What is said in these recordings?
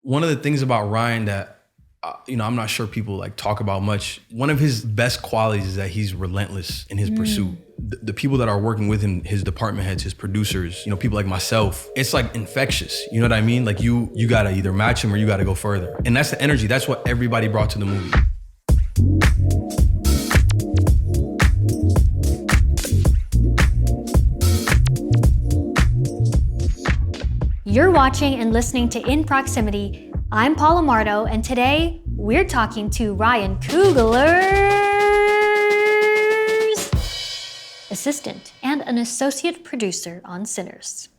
One of the things about Ryan that, I'm not sure people like talk about much. One of his best qualities is that he's relentless in his pursuit. The people that are working with him, his department heads, his producers, people like myself, it's like infectious. You know what I mean? Like you gotta either match him or you gotta go further. And that's the energy. That's what everybody brought to the movie. You're watching and listening to In Proximity. I'm Paola Mardo, and today we're talking to Ryan Coogler's assistant and an associate producer on Sinners.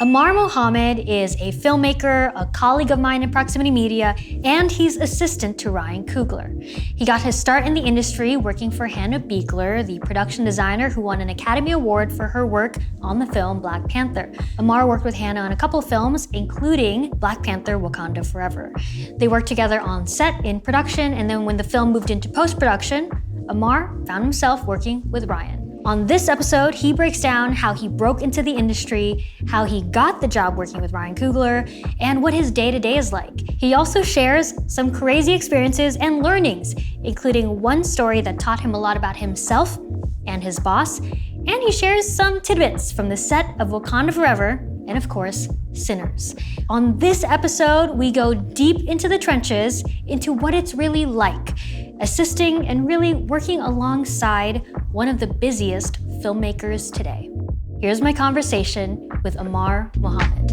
Ammar Mohamed is a filmmaker, a colleague of mine in Proximity Media, and he's assistant to Ryan Coogler. He got his start in the industry working for Hannah Beachler, the production designer who won an Academy Award for her work on the film Black Panther. Ammar worked with Hannah on a couple of films, including Black Panther: Wakanda Forever. They worked together on set in production, and then when the film moved into post-production, Ammar found himself working with Ryan. On this episode, he breaks down how he broke into the industry, how he got the job working with Ryan Coogler, and what his day-to-day is like. He also shares some crazy experiences and learnings, including one story that taught him a lot about himself and his boss, and he shares some tidbits from the set of Wakanda Forever, and of course, Sinners. On this episode, we go deep into the trenches, into what it's really like, assisting and really working alongside one of the busiest filmmakers today. Here's my conversation with Ammar Mohamed.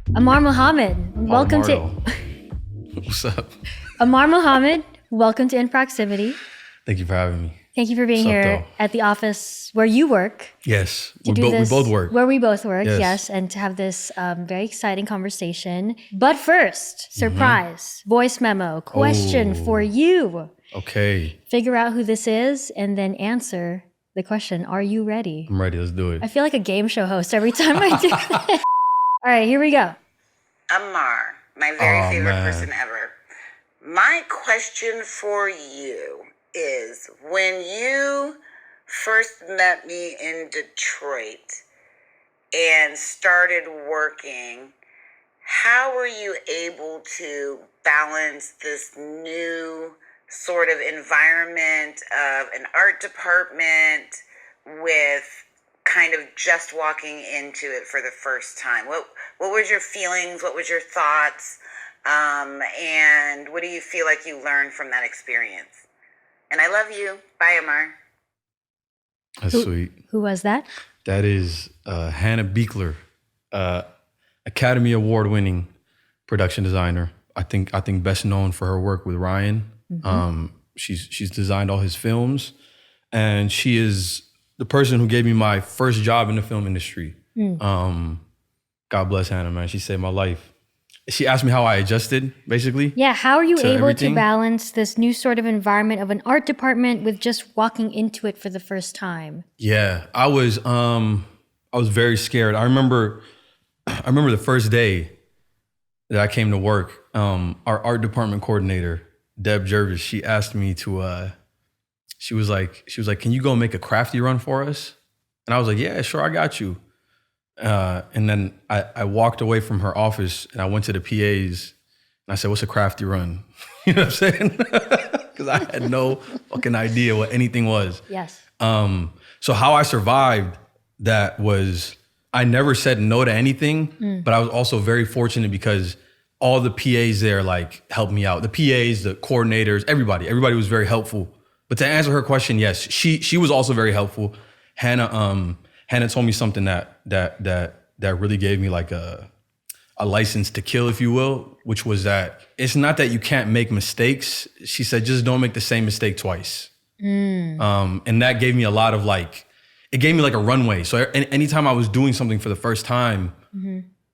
Ammar Mohamed, welcome to... What's up? Ammar Mohamed, welcome to In Proximity. Thank you for having me. Thank you for being here at the office where you work. Yes, we both work. Where we both work, yes, and to have this very exciting conversation. But first, surprise, voice memo, question for you. Okay. Figure out who this is and then answer the question. Are you ready? I'm ready, let's do it. I feel like a game show host every time I do that. All right, here we go. Ammar, my very favorite person ever. My question for you is, when you first met me in Detroit and started working, how were you able to balance this new sort of environment of an art department with kind of just walking into it for the first time? What was your feelings? What was your thoughts? And what do you feel like you learned from that experience? And I love you. Bye, Ammar. That's sweet. Who was that? That is Hannah Beachler, Academy Award-winning production designer. I think best known for her work with Ryan. Mm-hmm. She's designed all his films, and she is the person who gave me my first job in the film industry. God bless Hannah, man. She saved my life. She asked me how I adjusted, basically. Yeah, how are you able to balance this new sort of environment of an art department with just walking into it for the first time? Yeah, I was very scared. I remember the first day that I came to work. Our art department coordinator, Deb Jervis, she asked me to. She was like, "Can you go make a crafty run for us?" And I was like, "Yeah, sure, I got you." And then I walked away from her office and I went to the PAs and I said, "What's a crafty run?" You know what I'm saying? Because I had no fucking idea what anything was. Yes. So how I survived that was I never said no to anything, but I was also very fortunate because all the PAs there like helped me out. The PAs, the coordinators, everybody was very helpful. But to answer her question, yes, she was also very helpful. Hannah told me something that really gave me like a license to kill, if you will, which was that it's not that you can't make mistakes. She said, just don't make the same mistake twice. And that gave me a lot of it gave me like a runway. So anytime I was doing something for the first time,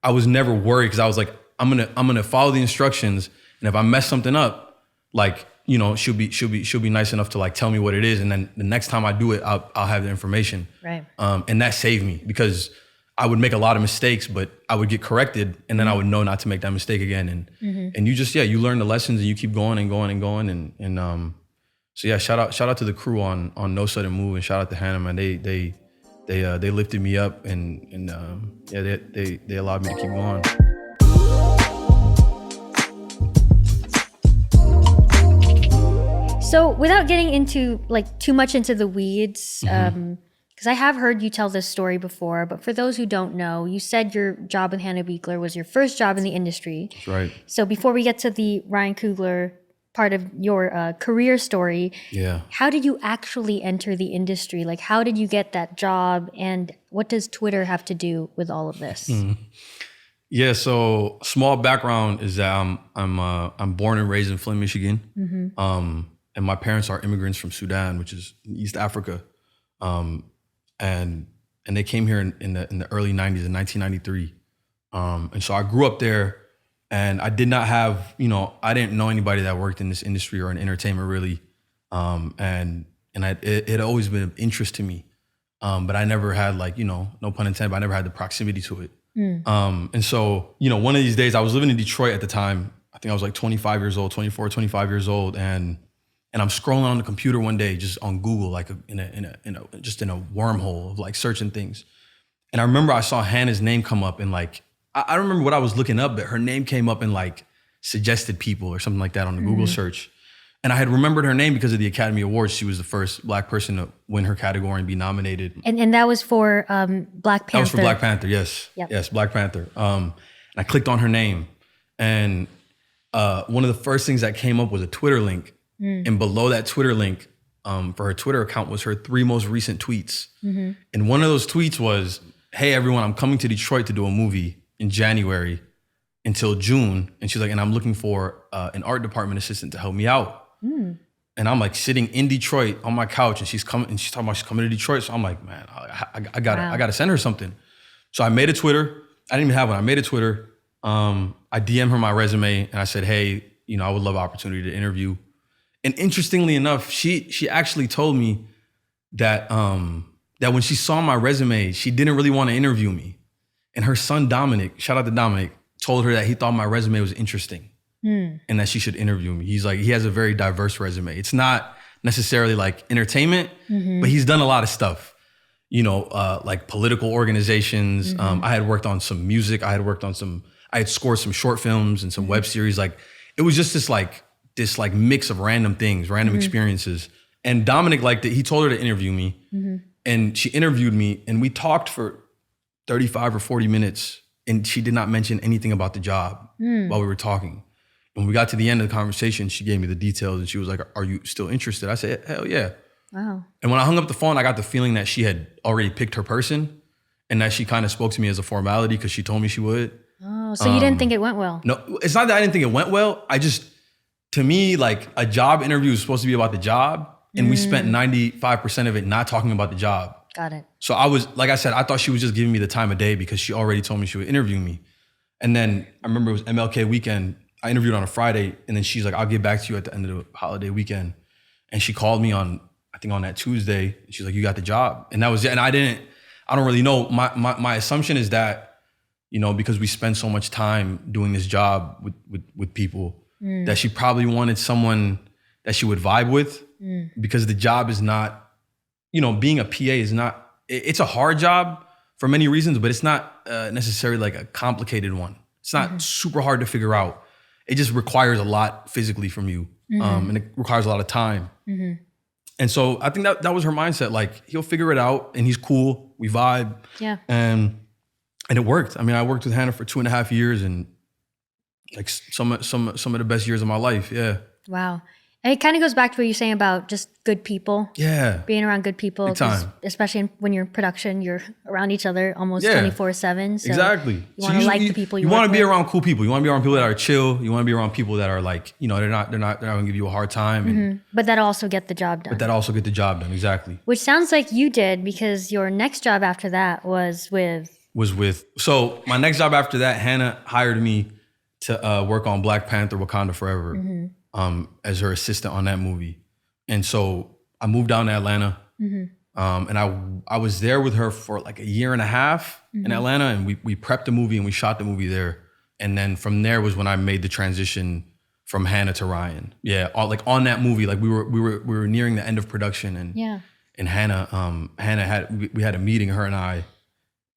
I was never worried because I was like, I'm gonna follow the instructions, and if I mess something up, she'll be nice enough to tell me what it is, and then the next time I do it, I'll have the information. Right. And that saved me because I would make a lot of mistakes, but I would get corrected, and then I would know not to make that mistake again. And you learn the lessons, and you keep going and going and going. And so yeah, shout out to the crew on No Sudden Move, and shout out to Hannah, man. They they lifted me up and they allowed me to keep going. So without getting into like too much into the weeds, because I have heard you tell this story before, but for those who don't know, you said your job with Hannah Beachler was your first job in the industry. That's right. So before we get to the Ryan Coogler part of your career story, how did you actually enter the industry? Like, how did you get that job, and what does Twitter have to do with all of this? Yeah, so small background is that I'm born and raised in Flint, Michigan, and my parents are immigrants from Sudan, which is in East Africa, and they came here in the early '90s, in 1993, and so I grew up there. And I did not have, I didn't know anybody that worked in this industry or in entertainment really. It had always been of interest to me. But I never had no pun intended, but I never had the proximity to it. And so, one of these days I was living in Detroit at the time. I think I was like 25 years old, 24, 25 years old. And I'm scrolling on the computer one day, just on Google, like in a wormhole of like searching things. And I remember I saw Hannah's name come up and like, I don't remember what I was looking up, but her name came up in like suggested people or something like that on the Google search. And I had remembered her name because of the Academy Awards. She was the first Black person to win her category and be nominated. And that was for Black Panther. That was for Black Panther, yes. Yep. Yes, Black Panther. And I clicked on her name. And one of the first things that came up was a Twitter link. And below that Twitter link, for her Twitter account, was her 3 most recent tweets. And one of those tweets was, "Hey everyone, I'm coming to Detroit to do a movie in January until June." And she's like, "And I'm looking for an art department assistant to help me out." And I'm like sitting in Detroit on my couch, and she's talking about she's coming to Detroit. So I'm like, man, I gotta send her something. So I made a Twitter. I didn't even have one. I made a Twitter. I DM'd her my resume and I said, "Hey, I would love an opportunity to interview." And interestingly enough, she actually told me that that when she saw my resume, she didn't really want to interview me. And her son, Dominic, shout out to Dominic, told her that he thought my resume was interesting and that she should interview me. He's like, he has a very diverse resume. It's not necessarily like entertainment, but he's done a lot of stuff, like political organizations. I had worked on some music. I had scored some short films and some web series. Like it was just this mix of random things, random experiences. And Dominic liked it. He told her to interview me and she interviewed me and we talked for 35 or 40 minutes and she did not mention anything about the job while we were talking. When we got to the end of the conversation, she gave me the details and she was like, "Are you still interested?" I said, "Hell yeah." Wow. And when I hung up the phone, I got the feeling that she had already picked her person and that she kind of spoke to me as a formality because she told me she would. Oh, so you didn't think it went well? No, it's not that I didn't think it went well. To me, like a job interview is supposed to be about the job and we spent 95% of it not talking about the job. Got it. So I was, like I said, I thought she was just giving me the time of day because she already told me she would interview me. And then I remember it was MLK weekend. I interviewed on a Friday and then she's like, "I'll get back to you at the end of the holiday weekend." And she called me on that Tuesday. And she's like, "You got the job." And that was it. And I don't really know. My assumption is that, because we spend so much time doing this job with people, that she probably wanted someone that she would vibe with because the job is not, being a PA is not, it's a hard job for many reasons, but it's not necessarily like a complicated one. It's not super hard to figure out. It just requires a lot physically from you and it requires a lot of time. And so I think that was her mindset. Like he'll figure it out and he's cool. We vibe. Yeah. And it worked. I mean, I worked with Hannah for 2.5 years and like some of the best years of my life. Yeah. Wow. And it kind of goes back to what you're saying about just good people. Yeah. Being around good people. Big time. Especially when you're in production, you're around each other almost 24/7. So exactly. You want to like the people you want to work be with. around cool people. You want to be around people that are chill. You want to be around people that are like, they're not going to give you a hard time. And, but that also get the job done. Exactly. Which sounds like you did because your next job after that was with. So my next job after that, Hannah hired me to work on Black Panther, Wakanda Forever. As her assistant on that movie. And so I moved down to Atlanta and I was there with her for like 1.5 years in Atlanta and we prepped the movie and we shot the movie there. And then from there was when I made the transition from Hannah to Ryan. Yeah, like on that movie, like we were nearing the end of production and Hannah we had a meeting, her and I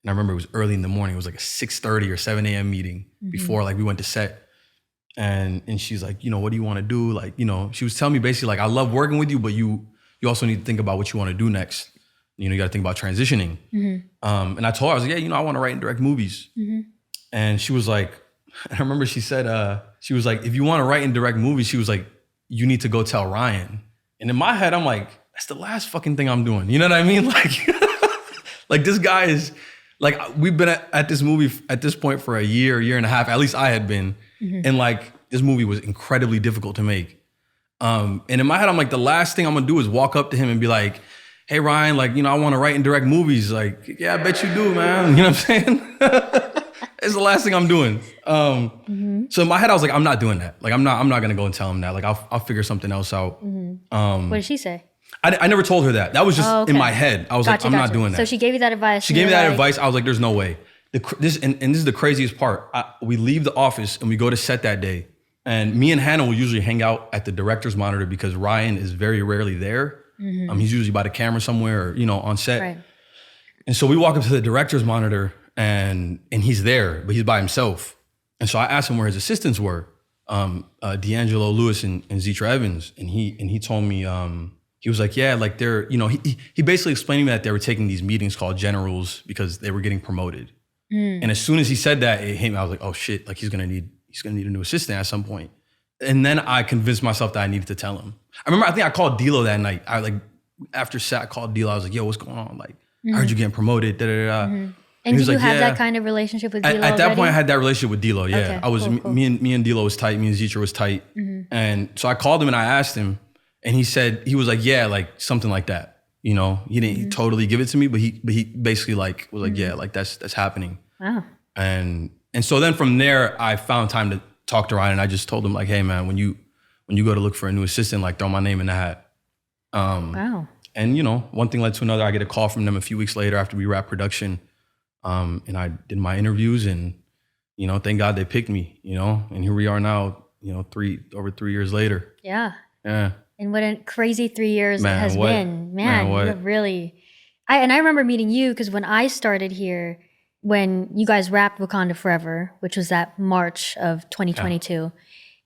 remember it was early in the morning. It was like a 6:30 or 7 a.m. meeting before like we went to set. And she's like, you know, what do you want to do? Like, you know, she was telling me basically like, I love working with you, but you also need to think about what you want to do next. You know, you got to think about transitioning. And I told her, I was like, yeah, you know, I want to write and direct movies. And she was like, I remember she said, she was like, if you want to write and direct movies, she was like, you need to go tell Ryan. And in my head, I'm like, that's the last fucking thing I'm doing. You know what I mean? Like, like this guy is like, we've been at this movie at this point for a year and a half. At least I had been. And like, this movie was incredibly difficult to make. And in my head, I'm like, the last thing I'm gonna do is walk up to him and be like, hey, Ryan, like, you know, I want to write and direct movies. Like, yeah, I bet you do, man. You know what I'm saying? It's the last thing I'm doing. So in my head, I was like, I'm not doing that. Like, I'm not gonna go and tell him that. Like, I'll figure something else out. What did she say? I never told her that. That was just in my head. I was like, I'm not doing that. So she gave you that advice. She gave me that advice. I was like, there's no way. This is the craziest part. We leave the office and we go to set that day. And me and Hannah will usually hang out at the director's monitor because Ryan is very rarely there. He's usually by the camera somewhere or, you know, on set. Right. And so we walk up to the director's monitor and he's there, but he's by himself. And so I asked him where his assistants were, D'Angelo Lewis and Zetra Evans. And he told me, he was like, yeah, like they're, you know, he basically explained to me that they were taking these meetings called generals because they were getting promoted. And as soon as he said that, it hit me. I was like, oh shit, like he's gonna need a new assistant at some point. And then I convinced myself that I needed to tell him. I think I called D'Lo that night. I like, after set, I called D'Lo. I was like, yo, what's going on? Like, I heard you getting promoted, And did you have that kind of relationship with D'Lo At that point, I had that relationship with D'Lo, yeah. Okay, I was, cool. me and D'Lo was tight, me and Zetra was tight. And so I called him and I asked him, and he was like, yeah, like something like that. You know, he didn't totally give it to me, but he basically like was like, yeah, like that's happening. Wow. And so then from there, I found time to talk to Ryan, and I just told him like, hey man, when you go to look for a new assistant, like throw my name in the hat. Wow. And you know, one thing led to another. I get a call from them a few weeks later after we wrapped production. And I did my interviews, and you know, thank God they picked me, you know, and here we are now, you know, over 3 years later. Yeah. Yeah. And what a crazy 3 years Man, it has what? been. Man, You what? have really, I remember meeting you because when I started here, when you guys wrapped Wakanda Forever, which was that March of 2022,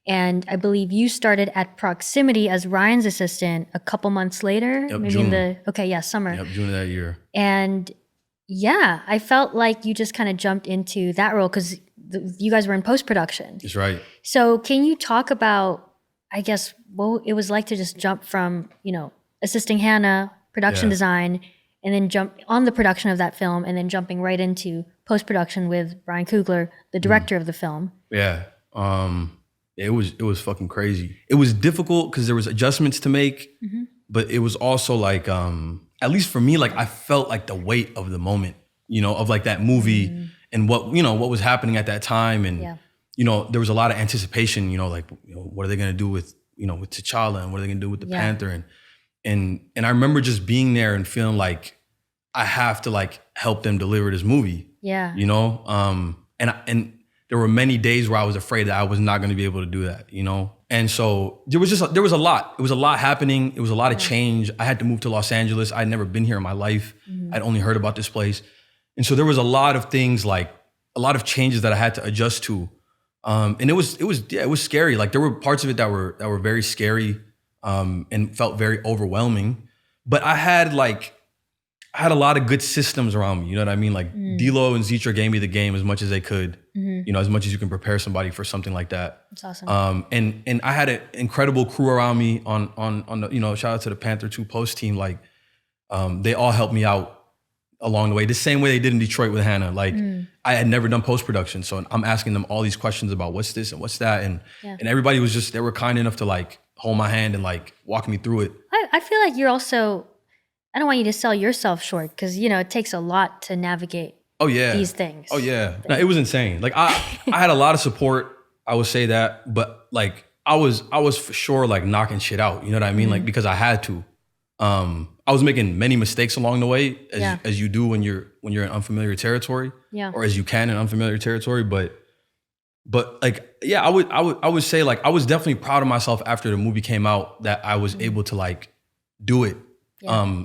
and I believe you started at Proximity as Ryan's assistant a couple months later, Yep, maybe June. Summer. Yep, June of that year. And yeah, I felt like you just kind of jumped into that role because you guys were in post-production. That's right. So can you talk about, I guess, what it was like to just jump from, you know, assisting Hannah, production design, and then jump on the production of that film, and then jumping right into post-production with Ryan Coogler, the director of the film. Yeah. It was fucking crazy. It was difficult because there was adjustments to make, but it was also like, at least for me, like I felt like the weight of the moment, you know, of like that movie and what was happening at that time. And, you know, there was a lot of anticipation, you know, like, you know, what are they going to do with T'Challa, and what are they going to do with the Panther? And I remember just being there and feeling like I have to like help them deliver this movie. Yeah. You know? And there were many days where I was afraid that I was not going to be able to do that, you know? And so there was a lot. It was a lot happening. It was a lot of change. I had to move to Los Angeles. I'd never been here in my life. I'd only heard about this place. And so there was a lot of things, like a lot of changes that I had to adjust to. And it was scary. Like there were parts of it that were very scary and felt very overwhelming. But I had a lot of good systems around me. You know what I mean? Like D'Lo and Zetra gave me the game as much as they could. You know, as much as you can prepare somebody for something like that. That's awesome. And I had an incredible crew around me on the, you know, shout out to the Panther 2 post team. Like they all helped me out along the way, the same way they did in Detroit with Hannah. Like I had never done post-production. So I'm asking them all these questions about what's this and what's that. And everybody was just, they were kind enough to like hold my hand and like walk me through it. I feel like you're also, I don't want you to sell yourself short because, you know, it takes a lot to navigate these things. Oh yeah. No, it was insane. Like I had a lot of support, I would say that, but like I was for sure like knocking shit out. You know what I mean? Like because I had to. I was making many mistakes along the way, as you do when you're in unfamiliar territory, or as you can in unfamiliar territory. But like, yeah, I would say like I was definitely proud of myself after the movie came out that I was able to like do it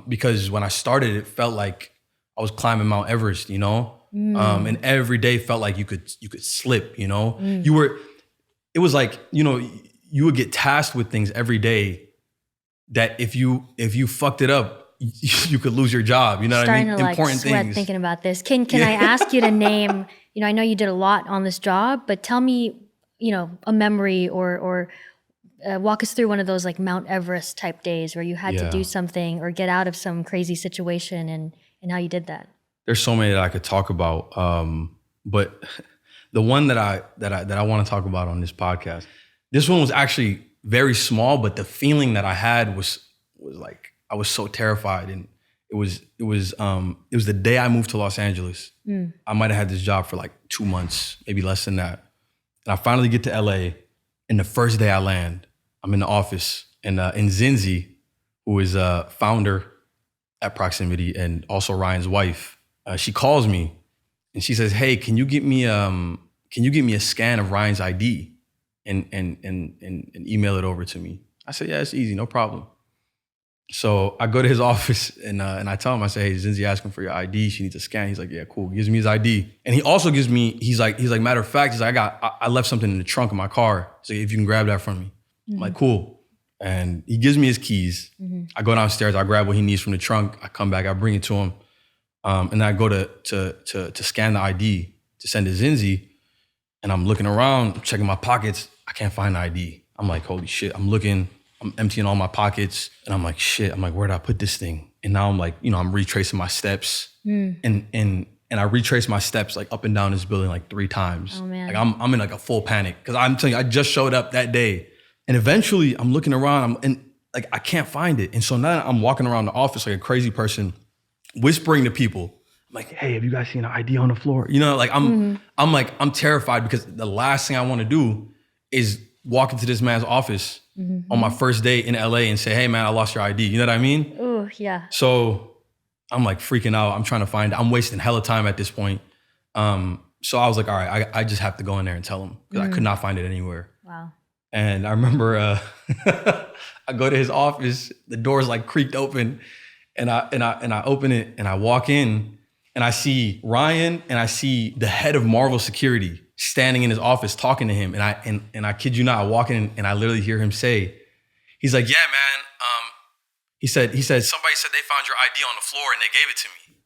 Because when I started, it felt like I was climbing Mount Everest, you know? And every day felt like you could slip, you know? It was like, you know, you would get tasked with things every day that if you fucked it up, you could lose your job. You know what I mean? Starting to like Important sweat things. thinking about this. Can I ask you to name, you know, I know you did a lot on this job, but tell me, you know, a memory or walk us through one of those like Mount Everest type days where you had to do something or get out of some crazy situation and how you did that. There's so many that I could talk about. But the one that I want to talk about on this podcast, this one was actually very small, but the feeling that I had was like, I was so terrified. And it was the day I moved to Los Angeles. I might've had this job for like 2 months, maybe less than that. And I finally get to LA, and the first day I land, I'm in the office, and Zinzi, who is a founder at Proximity and also Ryan's wife, she calls me and she says, "Hey, can you get me a scan of Ryan's ID and email it over to me?" I said, "Yeah, it's easy, no problem." So I go to his office and I tell him, I say, "Hey, Zinzi asking for your ID. She needs a scan." He's like, "Yeah, cool." He gives me his ID. And he also gives me, he's like, matter of fact, he's like, I left something in the trunk of my car. So if you can grab that from me. I'm like, cool. And he gives me his keys. I go downstairs, I grab what he needs from the trunk. I come back, I bring it to him. And I go to scan the ID to send to Zinzi. And I'm looking around, I'm checking my pockets. I can't find the ID. I'm like, holy shit. I'm looking, I'm emptying all my pockets. And I'm like, shit. I'm like, where did I put this thing? And now I'm like, you know, I'm retracing my steps. And I retraced my steps like up and down this building like 3 times. Oh, man. Like I'm in like a full panic. Cause I'm telling you, I just showed up that day. And eventually I'm looking around and like, I can't find it. And so now I'm walking around the office like a crazy person, whispering to people. I'm like, "Hey, have you guys seen an ID on the floor?" You know, like I'm terrified because the last thing I want to do is walk into this man's office on my first day in LA and say, "Hey man, I lost your ID." You know what I mean? Oh, yeah. So I'm like freaking out. I'm trying to find it. I'm wasting hella time at this point. So I was like, all right, I just have to go in there and tell him because I could not find it anywhere. Wow. And I remember I go to his office, the door's like creaked open, and I open it and I walk in and I see Ryan and I see the head of Marvel Security standing in his office talking to him. And I kid you not, I walk in and I literally hear him say, he's like, "Yeah, man." He said, "Somebody said they found your ID on the floor and they gave it to me."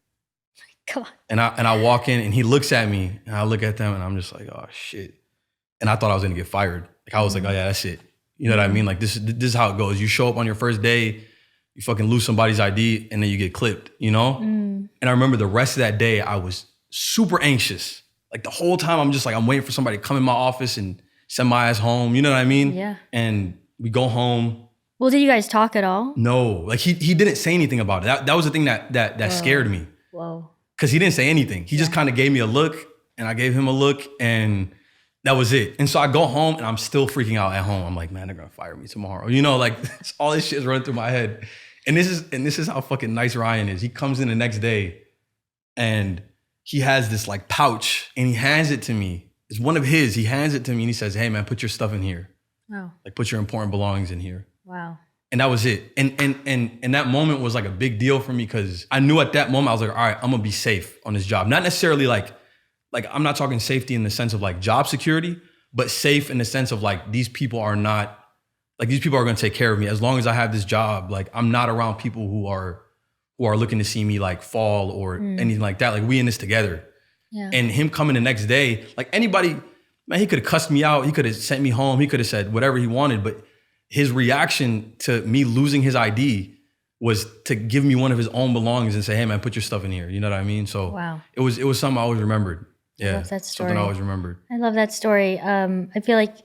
Come on. And I walk in and he looks at me and I look at them and I'm just like, oh shit. And I thought I was gonna get fired. Like I was like, oh yeah, that's it. You know what I mean? Like this is how it goes. You show up on your first day, you fucking lose somebody's ID and then you get clipped, you know? And I remember the rest of that day, I was super anxious. Like the whole time I'm just like, I'm waiting for somebody to come in my office and send my ass home. You know what I mean? Yeah. And we go home. Well, did you guys talk at all? No, like he didn't say anything about it. That was the thing that scared me. Whoa. Cause he didn't say anything. He just kind of gave me a look and I gave him a look and that was it. And so I go home and I'm still freaking out at home. I'm like, man, they're gonna fire me tomorrow. You know, like all this shit is running through my head. And this is how fucking nice Ryan is. He comes in the next day and he has this like pouch and he hands it to me. It's one of his. He hands it to me and he says, "Hey man, put your stuff in here. Wow. Like put your important belongings in here." Wow. And that was it. And that moment was like a big deal for me because I knew at that moment, I was like, all right, I'm gonna be safe on this job. Not necessarily like I'm not talking safety in the sense of like job security, but safe in the sense of like, these people are gonna take care of me. As long as I have this job, like I'm not around people who are looking to see me like fall or anything like that. Like we in this together. Yeah. And him coming the next day, like anybody, man, he could have cussed me out. He could have sent me home. He could have said whatever he wanted, but his reaction to me losing his ID was to give me one of his own belongings and say, "Hey man, put your stuff in here." You know what I mean? So wow. It was something I always remembered. Yeah, I love that story. Something I always remembered. I love that story. I feel like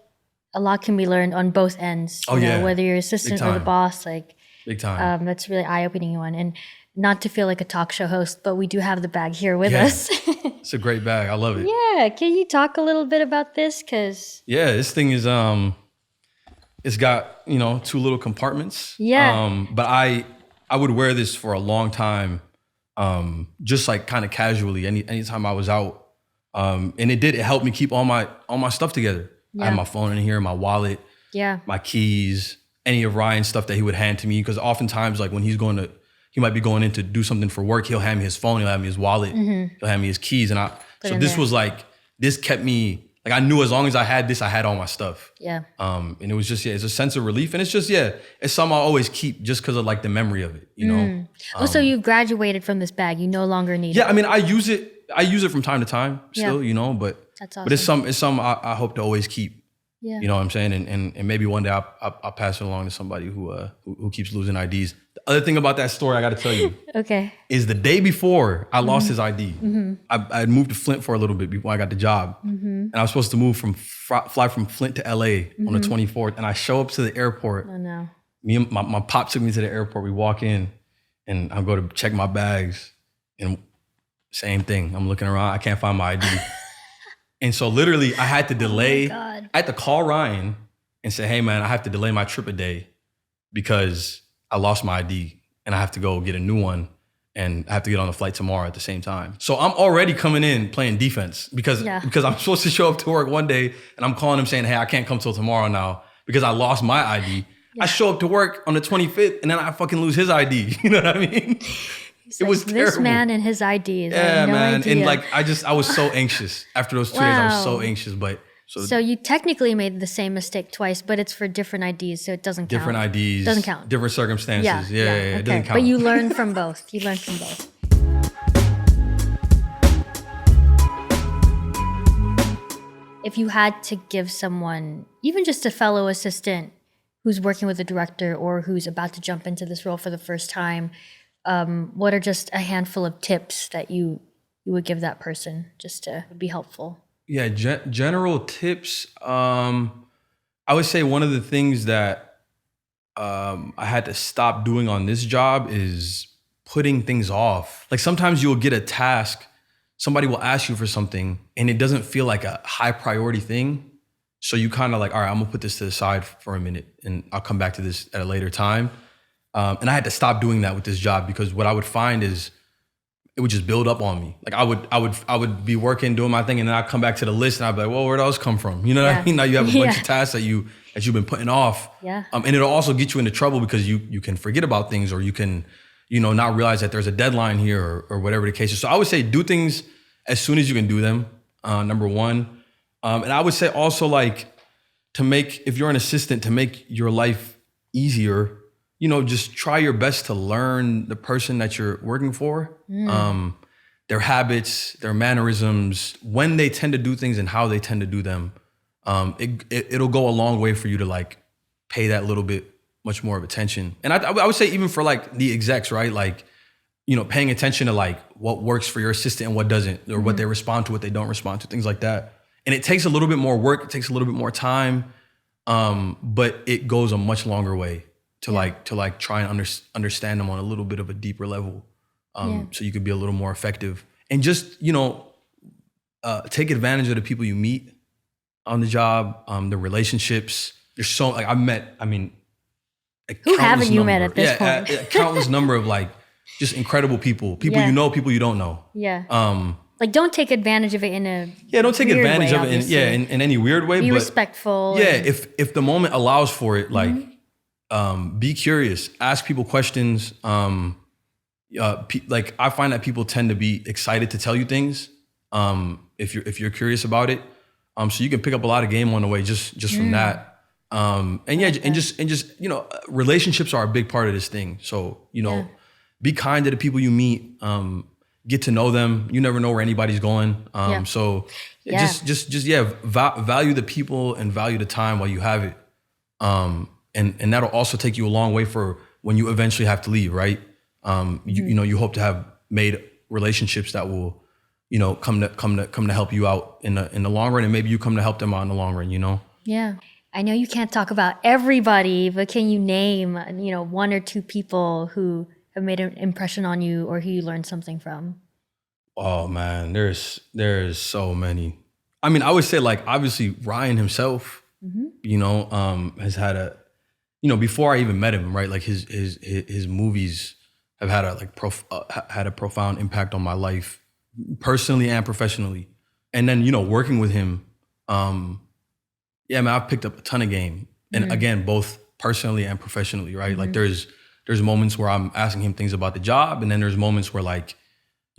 a lot can be learned on both ends. You know, whether you're assistant or the boss, like big time. That's really eye-opening one. And not to feel like a talk show host, but we do have the bag here with us. It's a great bag. I love it. Yeah. Can you talk a little bit about this? Yeah, this thing is it's got, 2 little compartments. Yeah. But I would wear this for a long time, just like kind of casually, anytime I was out. And it helped me keep all my stuff together. Yeah. I have my phone in here, my wallet, yeah, my keys, any of Ryan's stuff that he would hand to me. Because oftentimes, like when he's going to he might be going in to do something for work. He'll hand me his phone. He'll hand me his wallet. He'll hand me his keys. And so this was like, this kept me, like I knew as long as I had this, I had all my stuff. Yeah. And it was just, it's a sense of relief. And it's just, it's something I always keep just because of like the memory of it, you know? So you've graduated from this bag. You no longer need it. Yeah, I mean, I use it from time to time still, you know, but that's awesome. But it's something I hope to always keep. Yeah. You know what I'm saying? And maybe one day I'll pass it along to somebody who keeps losing IDs. The other thing about that story I got to tell you is the day before I lost his ID, I had moved to Flint for a little bit before I got the job. And I was supposed to move fly from Flint to LA on the 24th. And I show up to the airport. Oh no. Me and my pop took me to the airport. We walk in and I go to check my bags and same thing. I'm looking around. I can't find my ID. And so literally I had to delay. I had to call Ryan and say, hey man, I have to delay my trip a day because I lost my ID and I have to go get a new one and I have to get on the flight tomorrow at the same time. So I'm already coming in playing defense because I'm supposed to show up to work one day and I'm calling him saying, hey, I can't come till tomorrow now because I lost my ID. I show up to work on the 25th and then I fucking lose his ID. You know what I mean? It was terrible. This man and his IDs. Yeah, no man. idea. And like, I was so anxious after those 2 days. I was so anxious, but. So you technically made the same mistake twice, but it's for different IDs, so it doesn't count. Different IDs. Doesn't count. Different circumstances. Yeah, Okay. it doesn't count. But you learned from both. If you had to give someone, even just a fellow assistant who's working with a director or who's about to jump into this role for the first time, what are just a handful of tips that you would give that person just to be helpful? Yeah, general tips. I would say one of the things that I had to stop doing on this job is putting things off. Like sometimes you'll get a task, somebody will ask you for something and it doesn't feel like a high priority thing. So you kind of like, all right, I'm gonna put this to the side for a minute and I'll come back to this at a later time. And I had to stop doing that with this job because what I would find is it would just build up on me. Like I would be working, doing my thing, and then I'd come back to the list and I'd be like, well, where'd those come from? You know what I mean? Now you have a bunch of tasks that you've been putting off. Yeah. And it'll also get you into trouble because you can forget about things or you can, not realize that there's a deadline here or whatever the case is. So I would say do things as soon as you can do them, number one. And I would say also like if you're an assistant, to make your life easier, just try your best to learn the person that you're working for, their habits, their mannerisms, when they tend to do things and how they tend to do them. It'll go a long way for you to like pay that little bit much more of attention. And I would say even for like the execs, right? Like, paying attention to like what works for your assistant and what doesn't, or what they respond to, what they don't respond to, things like that. And it takes a little bit more work. It takes a little bit more time, but it goes a much longer way to try and understand them on a little bit of a deeper level, so you could be a little more effective. And just take advantage of the people you meet on the job, the relationships. There's so like who haven't you met at this point? A countless number of like just incredible people people you don't know. Yeah. Like don't take advantage of it in a don't take weird advantage way, of it in any weird way. Be but respectful. Yeah, if the moment allows for it, like be curious, ask people questions. Like I find that people tend to be excited to tell you things if you're curious about it. So you can pick up a lot of game on the way just from that. Relationships are a big part of this thing. So be kind to the people you meet. Get to know them. You never know where anybody's going. So value the people and value the time while you have it. And that'll also take you a long way for when you eventually have to leave, right? You hope to have made relationships that will, come to help you out in the long run, and maybe you come to help them out in the long run, Yeah. I know you can't talk about everybody, but can you name, one or two people who have made an impression on you or who you learned something from? Oh man, there's so many. I mean, I would say like obviously Ryan himself, has had a, before I even met him, right? Like his movies have had a profound impact on my life, personally and professionally. And then working with him, I've picked up a ton of game, and again, both personally and professionally, right? Like there's there's moments where I'm asking him things about the job, and then there's moments where like,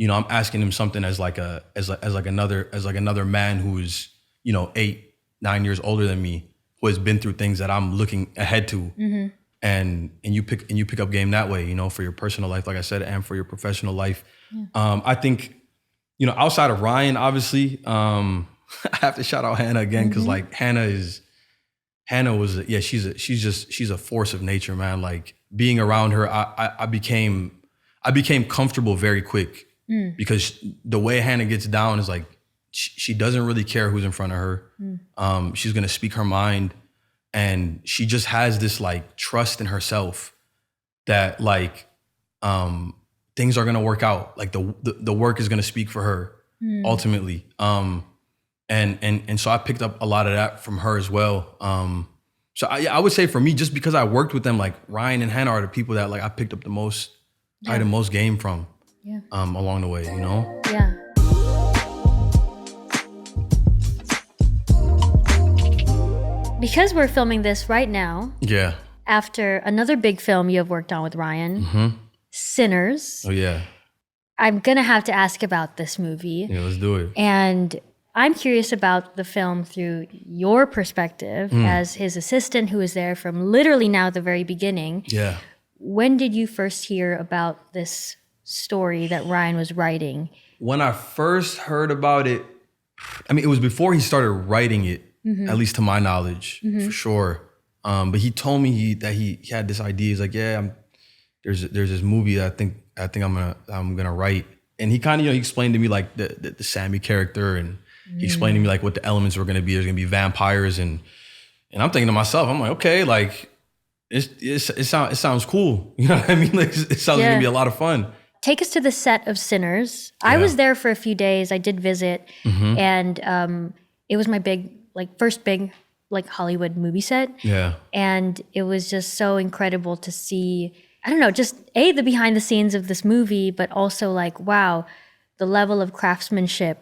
I'm asking him something as another man who's 8-9 years older than me, who has been through things that I'm looking ahead to, and you pick up game that way, for your personal life, like I said, and for your professional life. I think, outside of Ryan, obviously, I have to shout out Hannah again, because like Hannah was she's a force of nature, man. Like being around her, I became comfortable very quick, because the way Hannah gets down is like she doesn't really care who's in front of her. She's gonna speak her mind, and she just has this like trust in herself that like things are gonna work out. Like the work is gonna speak for her ultimately. And so I picked up a lot of that from her as well. So I would say for me, just because I worked with them, like Ryan and Hannah are the people that like I picked up the most, the most game from along the way, Yeah. Because we're filming this right now. Yeah. After another big film you have worked on with Ryan, Sinners. Oh yeah. I'm gonna have to ask about this movie. Yeah, let's do it. And I'm curious about the film through your perspective as his assistant who was there from literally now the very beginning. Yeah. When did you first hear about this story that Ryan was writing? When I first heard about it, I mean, it was before he started writing it, at least to my knowledge, for sure. But he told me that he had this idea. He's like, yeah, there's this movie that I think I'm gonna write. And he kind of, he explained to me like the Sammy character, and he explained to me like what the elements were gonna be. There's gonna be vampires, and I'm thinking to myself, I'm like, okay, like it sounds cool. You know what I mean? Like it sounds gonna be a lot of fun. Take us to the set of Sinners. I was there for a few days. I did visit, and it was my first big Hollywood movie set. Yeah. And it was just so incredible to see, I don't know, just the behind the scenes of this movie, but also like, wow, the level of craftsmanship,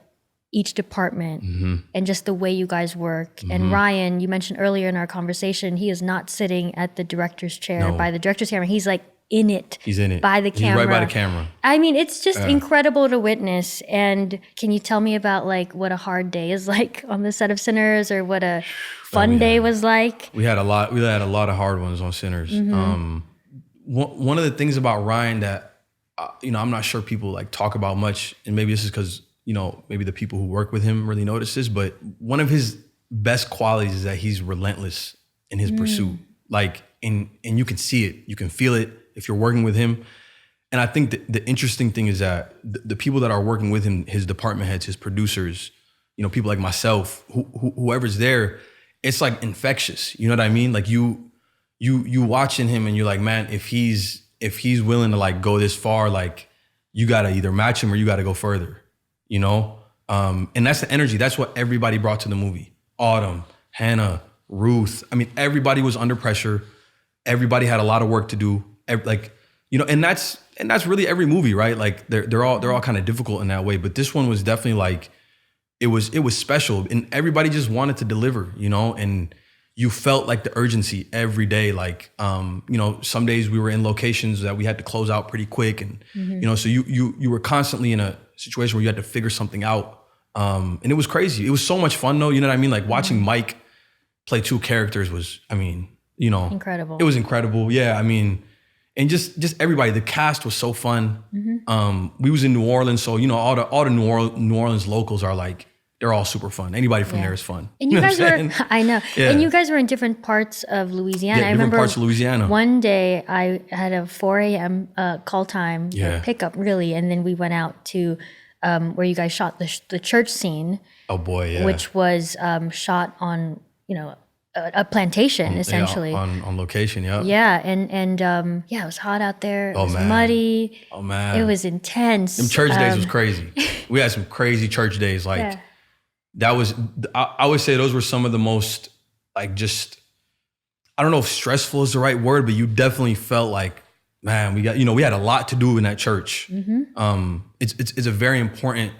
each department, and just the way you guys work. And Ryan, you mentioned earlier in our conversation, he is not sitting at the director's chair by the director's camera. He's like in it. He's in it. By the camera. He's right by the camera. I mean, it's just incredible to witness. And can you tell me about like what a hard day is like on the set of Sinners, or what a fun day was like? We had a lot of hard ones on Sinners. One of the things about Ryan that I'm not sure people like talk about much, and maybe this is because maybe the people who work with him really notice this, but one of his best qualities is that he's relentless in his pursuit. Like, and you can see it, you can feel it if you're working with him. And I think the interesting thing is that the people that are working with him, his department heads, his producers, people like myself, whoever's there, it's like infectious. You know what I mean? Like you watching him and you're like, man, if he's willing to like go this far, like you gotta either match him or you gotta go further, And that's the energy. That's what everybody brought to the movie. Autumn, Hannah, Ruth. I mean, everybody was under pressure. Everybody had a lot of work to do. And that's really every movie, right? Like they're all kind of difficult in that way. But this one was definitely like, it was special, and everybody just wanted to deliver, and you felt like the urgency every day. Like, some days we were in locations that we had to close out pretty quick, and so you were constantly in a situation where you had to figure something out, and it was crazy. It was so much fun though. You know what I mean? Like watching Mike play two characters was, incredible. It was incredible. Yeah, I mean, and just everybody. The cast was so fun. We was in New Orleans, so all the New Orleans locals are like, they're all super fun. Anybody from there is fun. And you guys were, I know. Yeah. And you guys were in different parts of Louisiana. Yeah, different parts of Louisiana. One day I had a 4 a.m. Call time, pickup really, and then we went out to where you guys shot the church scene. Oh boy, yeah. Which was shot on, a plantation essentially. On location, yeah. Yeah, and it was hot out there. It was muddy. Oh man. It was intense. Them church days was crazy. We had some crazy church days. Like that was, I would say those were some of the most like just, I don't know if stressful is the right word, but you definitely felt like, man, we had a lot to do in that church. It's a very important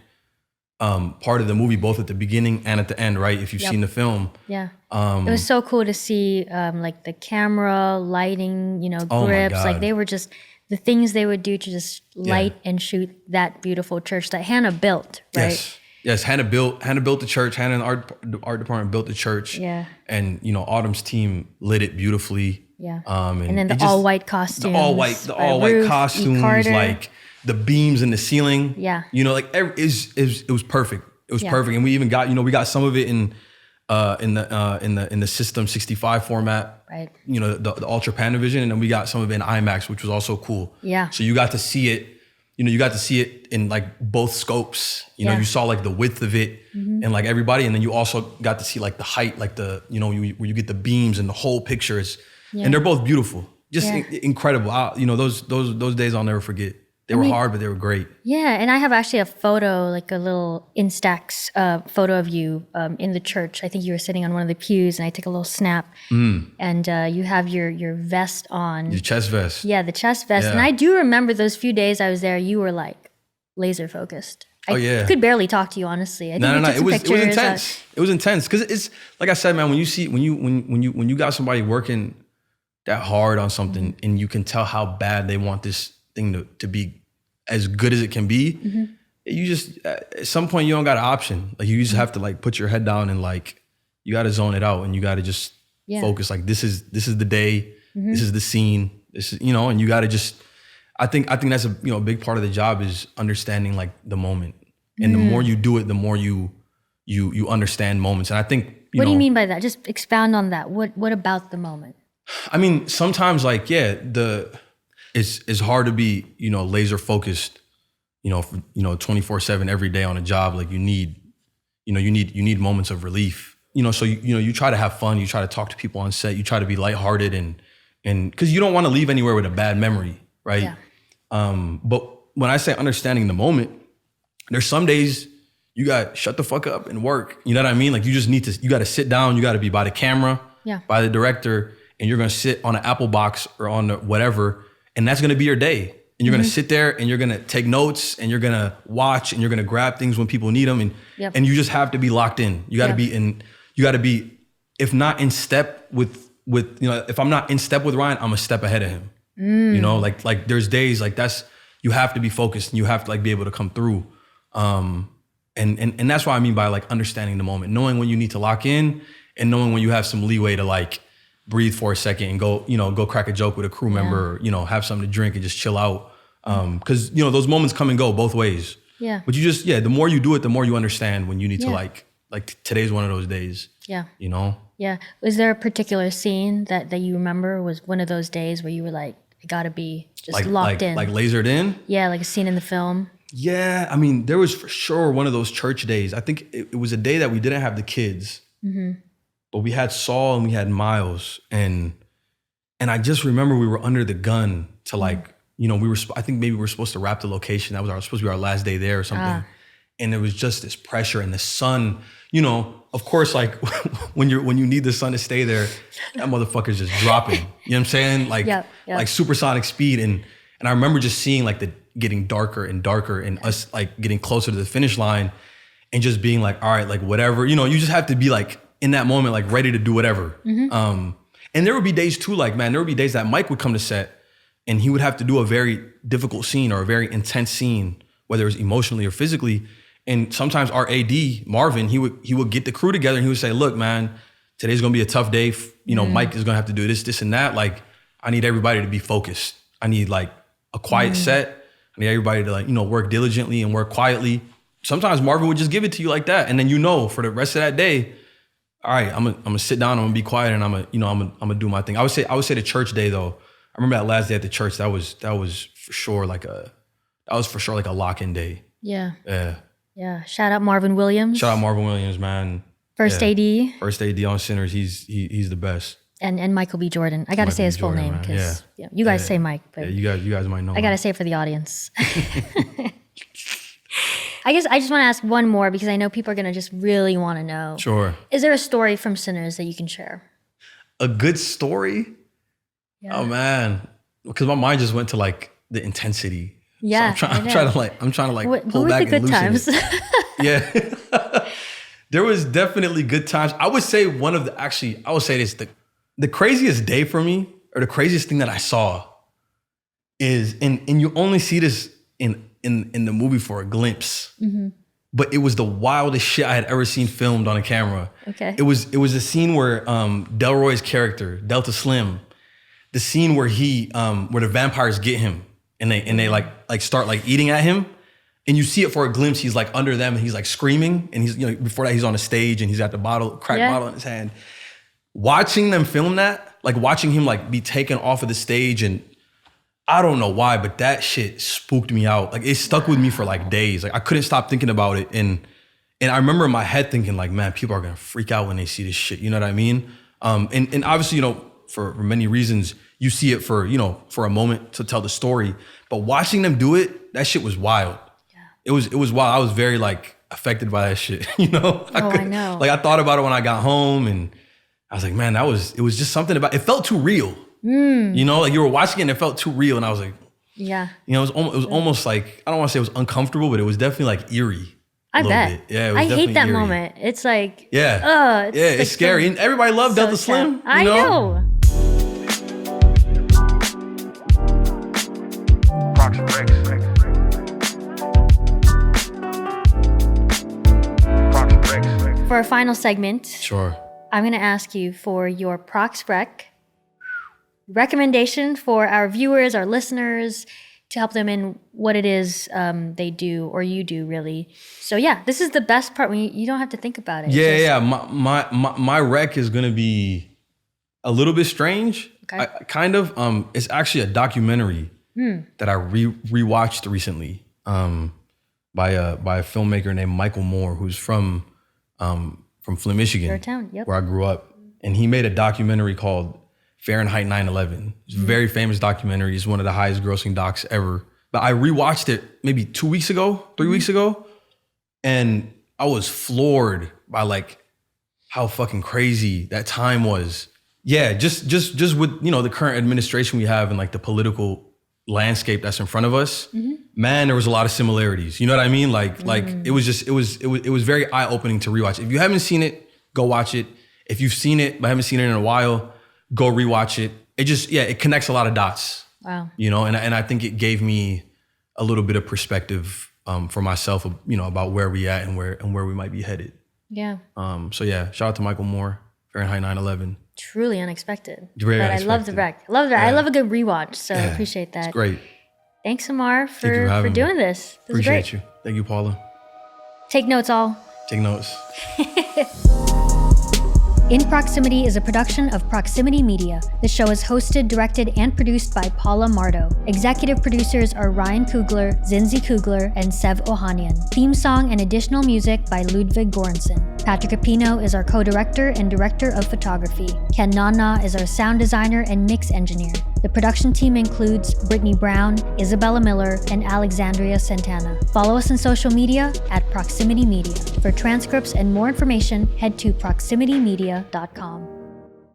part of the movie, both at the beginning and at the end, right? If you've seen the film. Yeah. It was so cool to see like the camera, lighting, you know, grips. Like they were just the things they would do to just light and shoot that beautiful church that Hannah built, right? Yes, Hannah built the church. Hannah and the art department built the church. Yeah. And, you know, Autumn's team lit it beautifully. Yeah. And then the all-white costumes. The all-white costumes, like the beams in the ceiling. Yeah. You know, like it was perfect. It was perfect. And we even got, you know, we got some of it in the System 65 format. Right. You know, the Ultra Panavision, and then we got some of it in IMAX, which was also cool. Yeah. So you got to see it, you know, you got to see it in like both scopes. You know, you saw like the width of it and like everybody, and then you also got to see like the height, like the, you know, where you get the beams and the whole pictures. And they're both beautiful, just incredible. You know, those days I'll never forget. They were hard, but they were great. Yeah, and I have actually a photo, like a little Instax photo of you in the church. I think you were sitting on one of the pews, and I took a little snap. And you have your vest on. Your chest vest. Yeah, the chest vest. And I do remember those few days I was there, you were like laser focused. I could barely talk to you, honestly. I No. It was intense. It was intense because it's like I said, man. When you got somebody working that hard on something, and you can tell how bad they want this thing to be as good as it can be, you just at some point you don't got an option. Like you just have to like put your head down and like you got to zone it out, and you got to just focus. Like this is the day, this is the scene, this is, you know, and you got to just. I think that's a, you know, a big part of the job is understanding like the moment, and the more you do it, the more you understand moments. And I think what do you mean by that? Just expound on that. What about the moment? I mean, sometimes like, it's hard to be, you know, laser focused, you know, 24/7 every day on a job. Like you need moments of relief, you know, so you try to have fun. You try to talk to people on set. You try to be lighthearted and cause you don't want to leave anywhere with a bad memory. Right. Yeah. But when I say understanding the moment, there's some days you got shut the fuck up and work. You know what I mean? Like you just you got to sit down. You got to be by the camera, by the director, and you're going to sit on an Apple box or on whatever. And that's going to be your day. And you're going to sit there and you're going to take notes and you're going to watch and you're going to grab things when people need them. And you just have to be locked in. You got to be if not in step with, you know, if I'm not in step with Ryan, I'm a step ahead of him. You know, like there's days like you have to be focused and you have to like be able to come through. And that's what I mean by like understanding the moment, knowing when you need to lock in and knowing when you have some leeway to like breathe for a second and go crack a joke with a crew member, or, you know, have something to drink and just chill out. Cause you know, those moments come and go both ways. Yeah. But you just, the more you do it, the more you understand when you need to like today's one of those days. Yeah. You know? Yeah. Was there a particular scene that you remember was one of those days where you were like, I gotta be just locked in? Like lasered in? Yeah, like a scene in the film. Yeah. I mean, there was for sure one of those church days. I think it was a day that we didn't have the kids. But we had Saul and we had Miles, and I just remember we were under the gun to like, you know, I think maybe we were supposed to wrap the location. That was supposed to be our last day there or something. And there was just this pressure and the sun, you know, of course, like when you need the sun to stay there, that motherfucker's just dropping. You know what I'm saying? Like, like supersonic speed. And I remember just seeing like getting darker and darker and us like getting closer to the finish line and just being like, all right, like whatever, you know, you just have to be like, in that moment, like ready to do whatever. And there would be days too, like, man, there would be days that Mike would come to set and he would have to do a very difficult scene or a very intense scene, whether it was emotionally or physically. And sometimes our AD, Marvin, he would get the crew together and he would say, look, man, today's gonna be a tough day. You know, Mike is gonna have to do this and that. Like, I need everybody to be focused. I need like a quiet set. I need everybody to like, you know, work diligently and work quietly. Sometimes Marvin would just give it to you like that. And then, you know, for the rest of that day, all right, I'm gonna sit down, I'm gonna be quiet, and I'm gonna do my thing. I would say the church day though. I remember that last day at the church. That was for sure like a lock-in day. Yeah. Yeah. Yeah. Shout out Marvin Williams, man. First AD on Sinners. He's the best. And Michael B. Jordan. I gotta say his full name because you guys say Mike, but you guys might know. I gotta say it for the audience. I guess I just want to ask one more because I know people are going to just really want to know. Sure. Is there a story from Sinners that you can share? A good story? Yeah. Oh, man. Because my mind just went to like the intensity. Yeah. So I'm trying to pull back and loosen it. Yeah. There was definitely good times. I would say I would say this, the craziest day for me, or the craziest thing that I saw is, and you only see this in the movie for a glimpse, but it was the wildest shit I had ever seen filmed on a camera. Okay. It was a scene where Delroy's character, Delta Slim, the scene where where the vampires get him and they like start like eating at him. And you see it for a glimpse. He's like under them and he's like screaming. And he's, before that he's on a stage and he's got the crack bottle in his hand. Watching them film that, like watching him like be taken off of the stage, and I don't know why, but that shit spooked me out. Like it stuck with me for like days. Like I couldn't stop thinking about it. And I remember in my head thinking like, man, people are gonna freak out when they see this shit. You know what I mean? And obviously, for many reasons, you see it for a moment to tell the story. But watching them do it, that shit was wild. It was wild. I was very like affected by that shit, I know. Like I thought about it when I got home, and I was like, man, it was just something about it. Felt too real. Like you were watching it and it felt too real, and I was like, yeah. It was almost like, I don't want to say it was uncomfortable, but it was definitely like eerie. I bet. Bit. Yeah, it was I hate that eerie. Moment. It's like, it's scary. And everybody loved Delta Slim. I know. Prox Recs. For our final segment, sure, I'm going to ask you for your Prox Rec recommendation for our viewers, our listeners, to help them in what it is they do, or you do, really. So yeah, this is the best part when you don't have to think about it. Yeah. My rec is going to be a little bit strange. Okay. It's actually a documentary that I rewatched recently by a filmmaker named Michael Moore, who's from Flint, Michigan, your town, where I grew up. And he made a documentary called Fahrenheit 9/11. It's a very famous documentary. It's one of the highest grossing docs ever. But I rewatched it maybe 3 weeks ago, and I was floored by like how fucking crazy that time was. Yeah, just with the current administration we have and like the political landscape that's in front of us, man, there was a lot of similarities. You know what I mean? Like it was very eye-opening to rewatch. If you haven't seen it, go watch it. If you've seen it but haven't seen it in a while, go rewatch it. It connects a lot of dots. Wow. And I think it gave me a little bit of perspective for myself, about where we at and where we might be headed. Yeah. Shout out to Michael Moore, Fahrenheit 9/11. Truly unexpected. Very but unexpected. I love the rec. I love a good rewatch, so I appreciate that. It's great. Thanks, Ammar, for doing this. This appreciate was great. you. Thank you, Paula. Take notes, all. Take notes. In Proximity is a production of Proximity Media. The show is hosted, directed, and produced by Paola Mardo. Executive producers are Ryan Coogler, Zinzi Coogler, and Sev Ohanian. Theme song and additional music by Ludwig Göransson. Patrick Apino is our co-director and director of photography. Ken Nana is our sound designer and mix engineer. The production team includes Brittany Brown, Isabella Miller, and Alexandria Santana. Follow us on social media at Proximity Media. For transcripts and more information, head to proximitymedia.com.